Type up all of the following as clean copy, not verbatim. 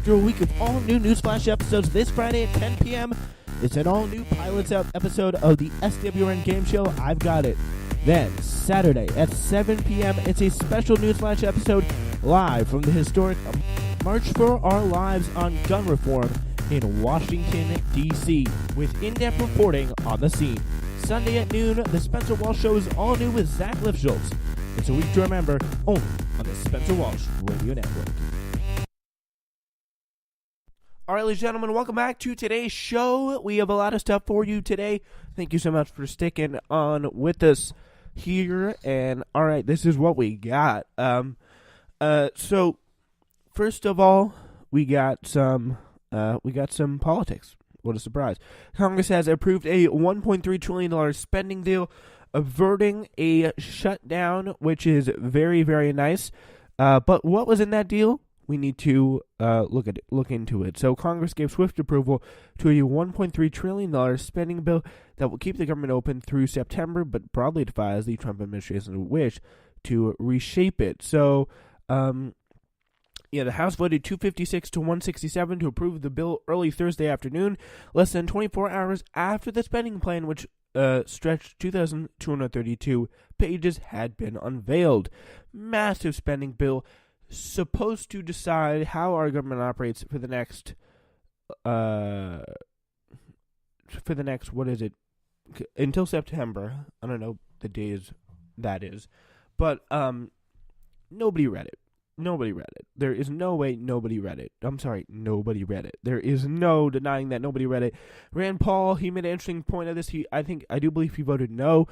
After a week of all new Newsflash episodes this Friday at 10 p.m., it's an all-new Pilots Out episode of the SWRN Game Show, I've Got It. Then, Saturday at 7 p.m., it's a special Newsflash episode live from the historic March for Our Lives on Gun Reform in Washington, D.C., with in-depth reporting on the scene. Sunday at noon, the Spencer Walsh Show is all new with Zach Lifschultz. It's a week to remember, only on the Spencer Walsh Radio Network. All right, ladies and gentlemen, welcome back to today's show. We have a lot of stuff for you today. Thank you so much for sticking on with us here. And all right, this is what we got. So first of all, we got some politics. What a surprise! Congress has approved a $1.3 trillion spending deal, averting a shutdown, which is very, very nice. But what was in that deal? We need to look into it. So Congress gave swift approval to a $1.3 trillion spending bill that will keep the government open through September, but broadly defies the Trump administration's wish to reshape it. So, the House voted 256 to 167 to approve the bill early Thursday afternoon, less than 24 hours after the spending plan, which stretched 2,232 pages, had been unveiled. Massive spending bill, supposed to decide how our government operates for the next until September. I don't know the days that is, but nobody read it. There is no way nobody read it. I'm sorry, nobody read it. There is no denying that nobody read it. Rand Paul, he made an interesting point of this. I do believe he voted no.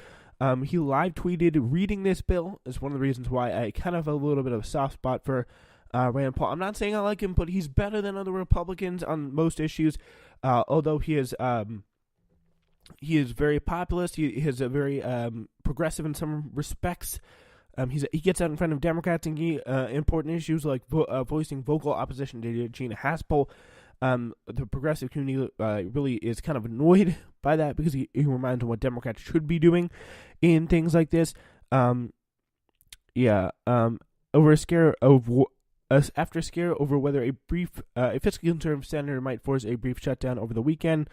He live tweeted reading this bill is one of the reasons why I kind of have a little bit of a soft spot for Rand Paul. I'm not saying I like him, but he's better than other Republicans on most issues. Although he is very populist. He is a very progressive in some respects. He gets out in front of Democrats and important issues like voicing vocal opposition to Gina Haspel. The progressive community really is kind of annoyed by that because he reminds them what Democrats should be doing in things like this. Over a scare over whether a fiscally conservative senator might force a brief shutdown over the weekend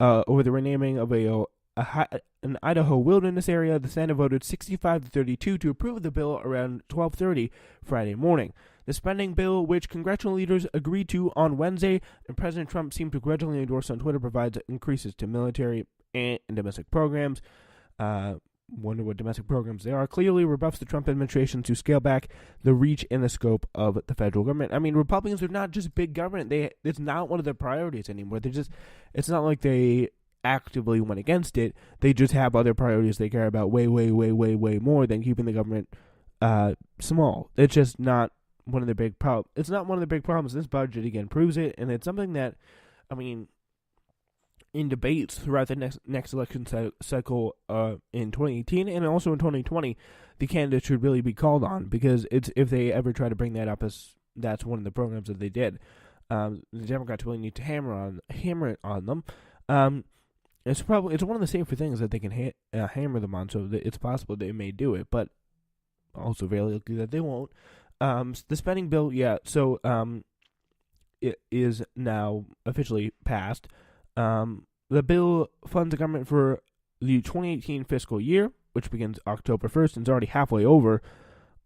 over the renaming of an Idaho wilderness area. The Senate voted 65-32 to approve the bill around 12:30 Friday morning. The spending bill, which congressional leaders agreed to on Wednesday and President Trump seemed to grudgingly endorse on Twitter, provides increases to military and domestic programs. Wonder what domestic programs they are. Clearly rebuffs the Trump administration to scale back the reach and the scope of the federal government. I mean, Republicans are not just big government. It's not one of their priorities anymore. It's not like they actively went against it. They just have other priorities they care about way more than keeping the government small. It's just not one of the big problems. It's not one of the big problems. This budget again proves it, and it's something that, I mean, in debates throughout the next election cycle in 2018 and also in 2020, the candidates should really be called on, because if they ever try to bring that up, that's one of the programs that they did. The Democrats really need to hammer it on them. It's one of the safer things that they can hammer them on, so that it's possible they may do it, but also very likely that they won't. The spending bill, so it is now officially passed. The bill funds the government for the 2018 fiscal year, which begins October 1st and is already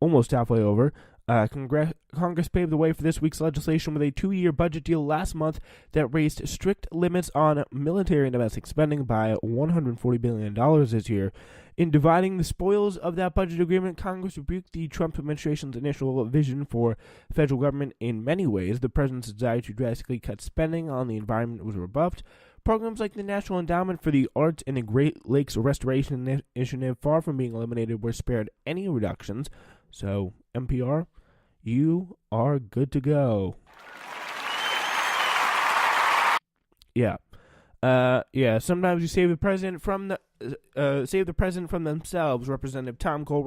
almost halfway over. Congress paved the way for this week's legislation with a 2-year budget deal last month that raised strict limits on military and domestic spending by $140 billion this year. In dividing the spoils of that budget agreement, Congress rebuked the Trump administration's initial vision for federal government in many ways. The president's desire to drastically cut spending on the environment was rebuffed. Programs like the National Endowment for the Arts and the Great Lakes Restoration Initiative, far from being eliminated, were spared any reductions. So, NPR, you are good to go. Sometimes you save the president from themselves. Representative Tom Cole,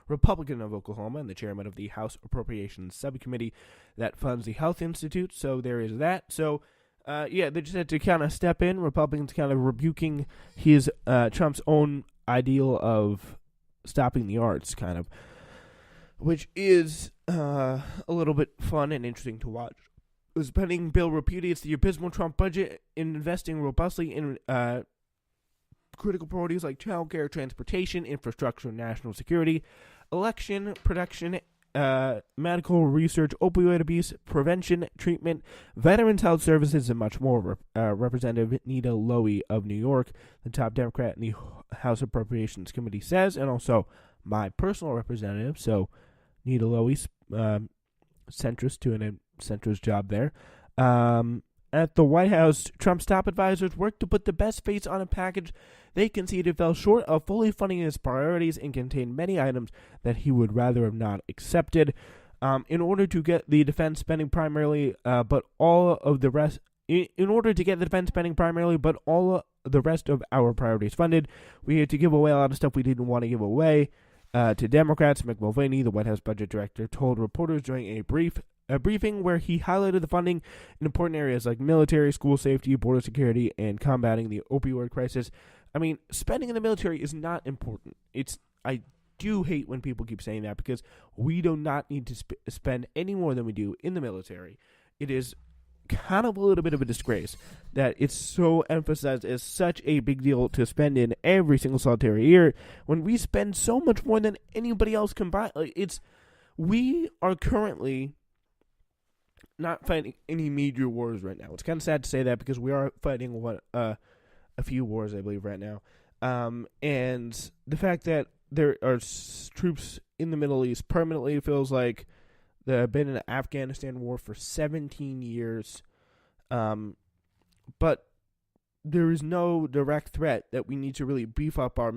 Republican of Oklahoma, and the chairman of the House Appropriations Subcommittee that funds the Health Institute. So there is that. So, they just had to kind of step in. Republicans kind of rebuking his Trump's own ideal of stopping the arts, kind of, which is a little bit fun and interesting to watch. The spending bill repudiates the abysmal Trump budget, investing robustly in critical priorities like childcare, transportation, infrastructure, national security, election protection, medical research, opioid abuse prevention, treatment, veterans health services, and much more. Representative Nita Lowey of New York, the top Democrat in the House Appropriations Committee, says, and also my personal representative, so Nita Lowey, centrist, doing a centrist job there. At the White House, Trump's top advisors worked to put the best face on a package they conceded fell short of fully funding his priorities and contained many items that he would rather have not accepted. In order to get the defense spending primarily, but all of the rest. In order to get the defense spending primarily, but all the rest of our priorities funded, we had to give away a lot of stuff we didn't want to give away. To Democrats, Mick Mulvaney, the White House budget director, told reporters during a briefing where he highlighted the funding in important areas like military, school safety, border security, and combating the opioid crisis. I mean, spending in the military is not important. I do hate when people keep saying that because we do not need to spend any more than we do in the military. It is kind of a little bit of a disgrace that it's so emphasized as such a big deal to spend in every single solitary year when we spend so much more than anybody else combined. We are currently not fighting any major wars right now. It's kind of sad to say that because we are fighting a few wars, I believe, right now. And the fact that there are troops in the Middle East permanently feels like there have been in the Afghanistan war for 17 years. But there is no direct threat that we need to really beef up our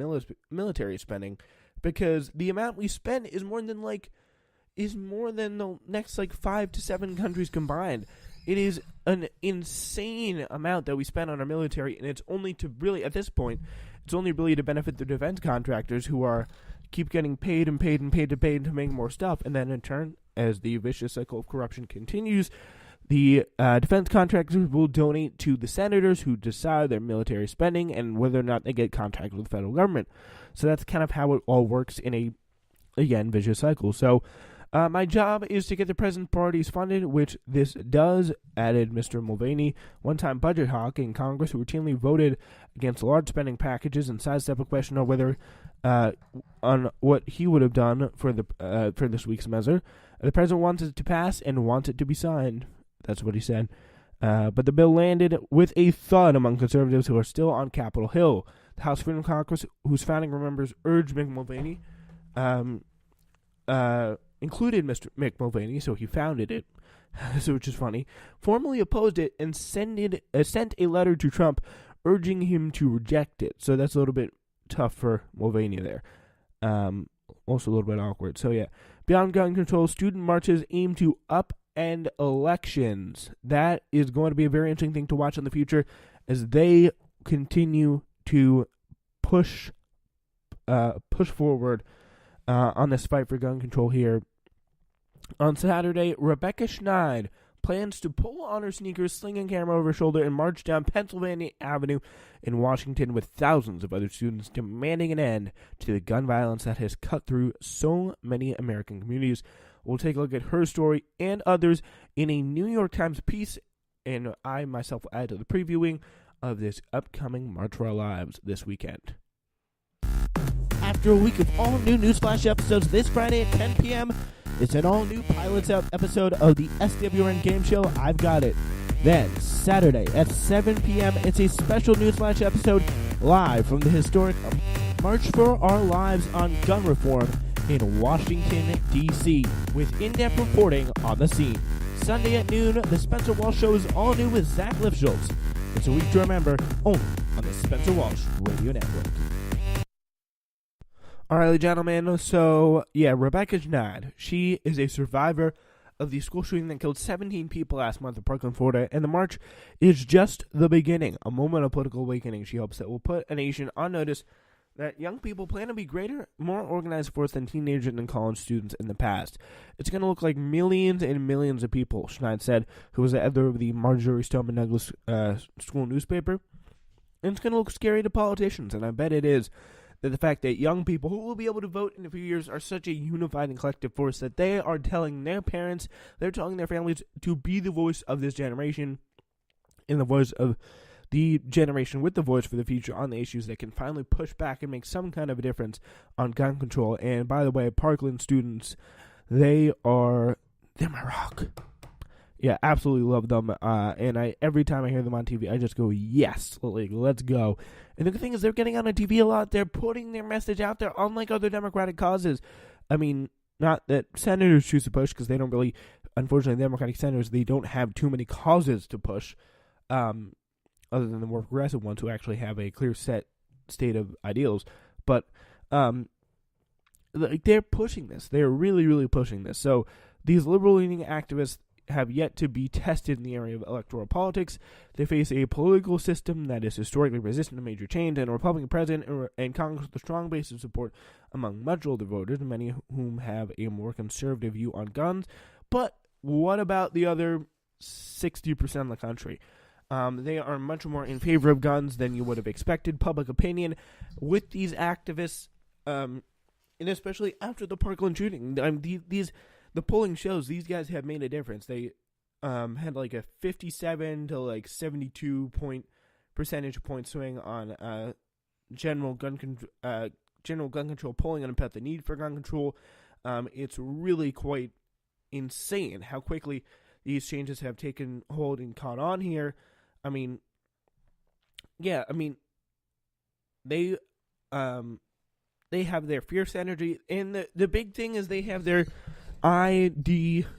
military spending because the amount we spend is more than the next 5 to 7 countries combined. It is an insane amount that we spend on our military, and it's only to really, at this point, it's only really to benefit the defense contractors who keep getting paid and paid and paid to make more stuff, and then in turn, as the vicious cycle of corruption continues, the defense contractors will donate to the senators who decide their military spending and whether or not they get contracted with the federal government. So that's kind of how it all works in a, again, vicious cycle. So my job is to get the president's priorities funded, which this does, added Mr. Mulvaney, one-time budget hawk in Congress who routinely voted against large spending packages and sidestepped a question on whether on what he would have done for this week's measure. The president wants it to pass and wants it to be signed. That's what he said. But the bill landed with a thud among conservatives who are still on Capitol Hill. The House Freedom Caucus, whose founding members urged Mick Mulvaney, included Mr. Mick Mulvaney, so he founded it, so which is funny, formally opposed it and sent a letter to Trump urging him to reject it. So that's a little bit tough for Mulvaney there. Also a little bit awkward. So yeah, beyond gun control, student marches aim to upend elections. That is going to be a very interesting thing to watch in the future as they continue to push forward on this fight for gun control here. On Saturday, Rebecca Schneid plans to pull on her sneakers, sling a camera over her shoulder, and march down Pennsylvania Avenue in Washington with thousands of other students demanding an end to the gun violence that has cut through so many American communities. We'll take a look at her story and others in a New York Times piece, and I myself will add to the previewing of this upcoming March for Our Lives this weekend. After a week of all new Newsflash episodes this Friday at 10 p.m., it's an all-new Pilots Out episode of the SWRN game show, I've Got It. Then, Saturday at 7 p.m., it's a special Newsflash episode live from the historic March for Our Lives on gun reform in Washington, D.C., with in-depth reporting on the scene. Sunday at noon, the Spencer Walsh Show is all new with Zach Lifschultz. It's a week to remember, only on the Spencer Walsh Radio Network. All right, gentlemen, so, yeah, Rebecca Schneid, she is a survivor of the school shooting that killed 17 people last month in Parkland, Florida, and the march is just the beginning, a moment of political awakening she hopes that will put a nation on notice that young people plan to be greater, more organized force than teenagers and college students in the past. It's going to look like millions and millions of people, Schneid said, who was the editor of the Marjorie Stoneman Douglas school newspaper. And it's going to look scary to politicians, and I bet it is. that the fact that young people who will be able to vote in a few years are such a unified and collective force that they are telling their parents, they're telling their families to be the voice of this generation and the voice of the generation with the voice for the future on the issues that can finally push back and make some kind of a difference on gun control. And by the way, Parkland students, they're my rock. Yeah, absolutely love them. And every time I hear them on TV, I just go, yes, let's go. And the good thing is they're getting on TV a lot. They're putting their message out there, unlike other Democratic causes. I mean, not that senators choose to push, because they don't really, unfortunately, Democratic senators, they don't have too many causes to push, other than the more progressive ones who actually have a clear set state of ideals. But they're pushing this. They're really, really pushing this. So these liberal-leaning activists have yet to be tested in the area of electoral politics. They face a political system that is historically resistant to major change, and a Republican president and Congress with a strong base of support among much older voters, many of whom have a more conservative view on guns. But what about the other 60% of the country? They are much more in favor of guns than you would have expected. Public opinion with these activists, and especially after the Parkland shooting, the polling shows these guys have made a difference. They had like a 57 to like 72 percentage point swing on general gun control polling about the need for gun control. It's really quite insane how quickly these changes have taken hold and caught on here. I mean, yeah, I mean, they have their fierce energy, and the big thing is they have their IDGAF.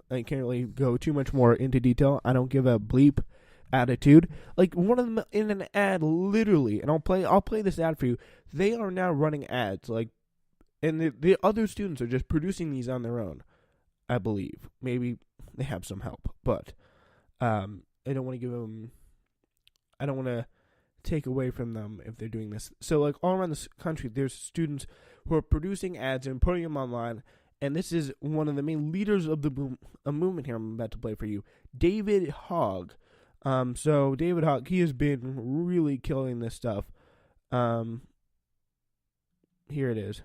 I can't really go too much more into detail. I don't give a bleep attitude. Like, one of them in an ad, literally, and I'll play this ad for you. They are now running ads, like, and the other students are just producing these on their own, I believe. Maybe they have some help, but I don't want to take away from them if they're doing this. So, like, all around this country, there's students who are producing ads and putting them online, and this is one of the main leaders of the movement here I'm about to play for you, David Hogg. So David Hogg, he has been really killing this stuff. Here it is.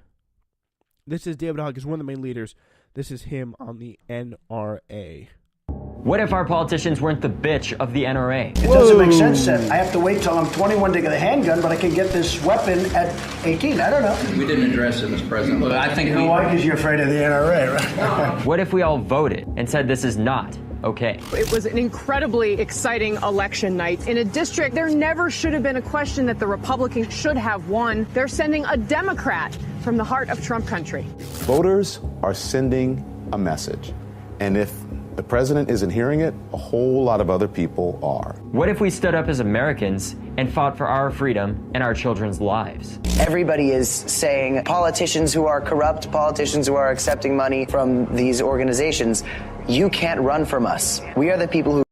This is David Hogg, is one of the main leaders. This is him on the NRA. What if our politicians weren't the bitch of the NRA? It doesn't make sense that I have to wait till I'm 21 to get a handgun, but I can get this weapon at 18. I don't know. We didn't address it, Mr. President. Look, I think you know why? Because you're afraid of the NRA, right? What if we all voted and said this is not okay? It was an incredibly exciting election night. In a district, there never should have been a question that the Republicans should have won. They're sending a Democrat from the heart of Trump country. Voters are sending a message. And if the president isn't hearing it, a whole lot of other people are. What if we stood up as Americans and fought for our freedom and our children's lives? Everybody is saying politicians who are corrupt, politicians who are accepting money from these organizations, you can't run from us. We are the people who